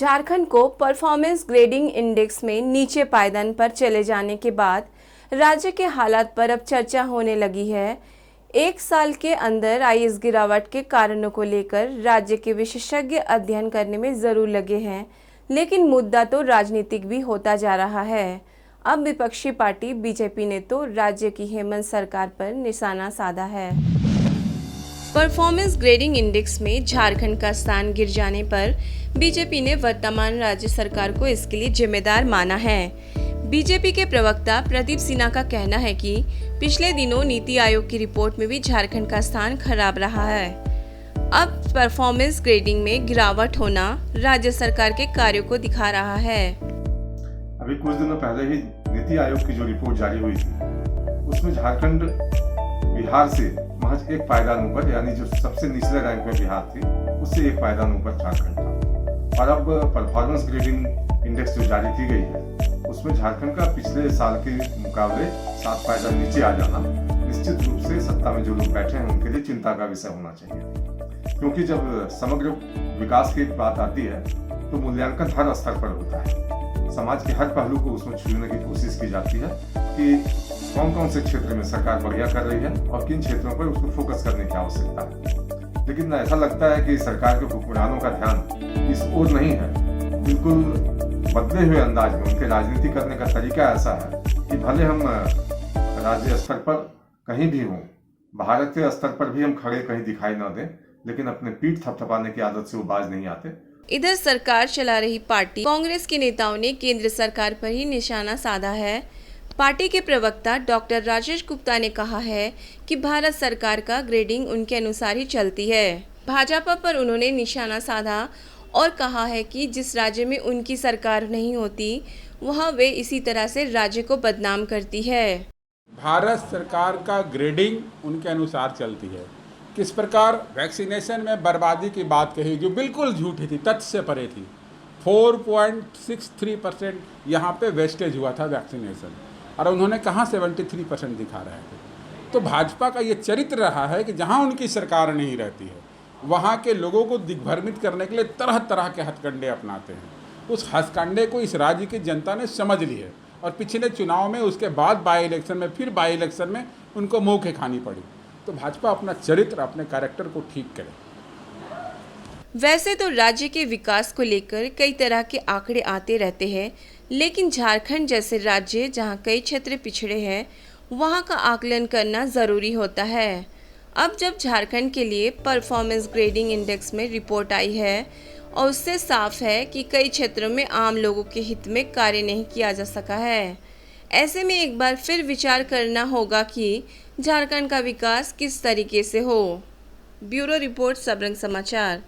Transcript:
झारखंड को performance grading index में नीचे पायदान पर चले जाने के बाद राज्य के हालात पर अब चर्चा होने लगी है। एक साल के अंदर आई इस गिरावट के कारणों को लेकर राज्य के विशेषज्ञ अध्ययन करने में जरूर लगे हैं, लेकिन मुद्दा तो राजनीतिक भी होता जा रहा है। अब विपक्षी पार्टी बीजेपी ने तो राज्य की हेमंत सरकार पर निशाना साधा है। परफॉर्मेंस ग्रेडिंग इंडेक्स में झारखंड का स्थान गिर जाने पर बीजेपी ने वर्तमान राज्य सरकार को इसके लिए जिम्मेदार माना है। बीजेपी के प्रवक्ता प्रदीप सिन्हा का कहना है कि पिछले दिनों नीति आयोग की रिपोर्ट में भी झारखंड का स्थान खराब रहा है। अब परफॉर्मेंस ग्रेडिंग में गिरावट होना राज्य सरकार के कार्यों को दिखा रहा है। अभी कुछ दिनों पहले ही नीति आयोग की जो रिपोर्ट जारी हुई थी, उसमें झारखंड बिहार से महज एक पायदान ऊपर, यानी जो सबसे निचले रैंक में बिहार थी उससे एक पायदान ऊपर झारखंड था। और अब परफॉर्मेंस ग्रेडिंग इंडेक्स जो जारी की गई है, उसमें झारखंड का पिछले साल के मुकाबले 7 पायदान नीचे आ जाना निश्चित रूप से सत्ता में जो लोग बैठे हैं उनके लिए चिंता का विषय होना चाहिए। क्योंकि जब समग्र विकास की बात आती है तो मूल्यांकन हर स्तर पर होता है। समाज के हर पहलू को उसमें छूने की कोशिश की जाती है कि कौन कौन से क्षेत्र में सरकार बढ़िया कर रही है और किन क्षेत्रों पर उसको फोकस करने की आवश्यकता है। लेकिन ऐसा लगता है कि सरकार के हुक्मरानों का ध्यान इस ओर नहीं है। बिल्कुल बदले हुए अंदाज में उनके राजनीति करने का तरीका ऐसा है कि भले हम राज्य स्तर पर कहीं भी हों, भारतीय स्तर पर भी हम खड़े कहीं दिखाई न दें, लेकिन अपने पीठ थपथपाने की आदत से वो बाज नहीं आते। इधर सरकार चला रही पार्टी कांग्रेस के नेताओं ने केंद्र सरकार पर ही निशाना साधा है। पार्टी के प्रवक्ता डॉक्टर राजेश गुप्ता ने कहा है कि भारत सरकार का ग्रेडिंग उनके अनुसार ही चलती है। भाजपा पर उन्होंने निशाना साधा और कहा है कि जिस राज्य में उनकी सरकार नहीं होती, वहां वे इसी तरह से राज्य को बदनाम करती है। भारत सरकार का ग्रेडिंग उनके अनुसार चलती है। किस प्रकार वैक्सीनेशन में बर्बादी की बात कही जो बिल्कुल झूठी थी, तथ्य से परे थी। 4.63% यहाँ पे वेस्टेज हुआ था वैक्सीनेशन, और उन्होंने कहाँ 73% दिखा रहे थे। तो भाजपा का ये चरित्र रहा है कि जहाँ उनकी सरकार नहीं रहती है, वहाँ के लोगों को दिग्भ्रमित करने के लिए तरह तरह के हथकंडे अपनाते हैं। उस हथकंडे को इस राज्य की जनता ने समझ ली है, और पिछले चुनाव में, उसके बाद बाई इलेक्शन में, फिर बाई इलेक्शन में उनको मुँह के खानी पड़ी। तो भाजपा अपना चरित्र, अपने कैरेक्टर को ठीक करे। वैसे तो राज्य के विकास को लेकर कई तरह के आंकड़े आते रहते हैं, लेकिन झारखंड जैसे राज्य जहां कई क्षेत्र पिछड़े हैं, वहां का आकलन करना ज़रूरी होता है। अब जब झारखंड के लिए परफॉर्मेंस ग्रेडिंग इंडेक्स में रिपोर्ट आई है और उससे साफ है कि कई क्षेत्रों में आम लोगों के हित में कार्य नहीं किया जा सका है, ऐसे में एक बार फिर विचार करना होगा कि झारखंड का विकास किस तरीके से हो। ब्यूरो रिपोर्ट, सबरंग समाचार।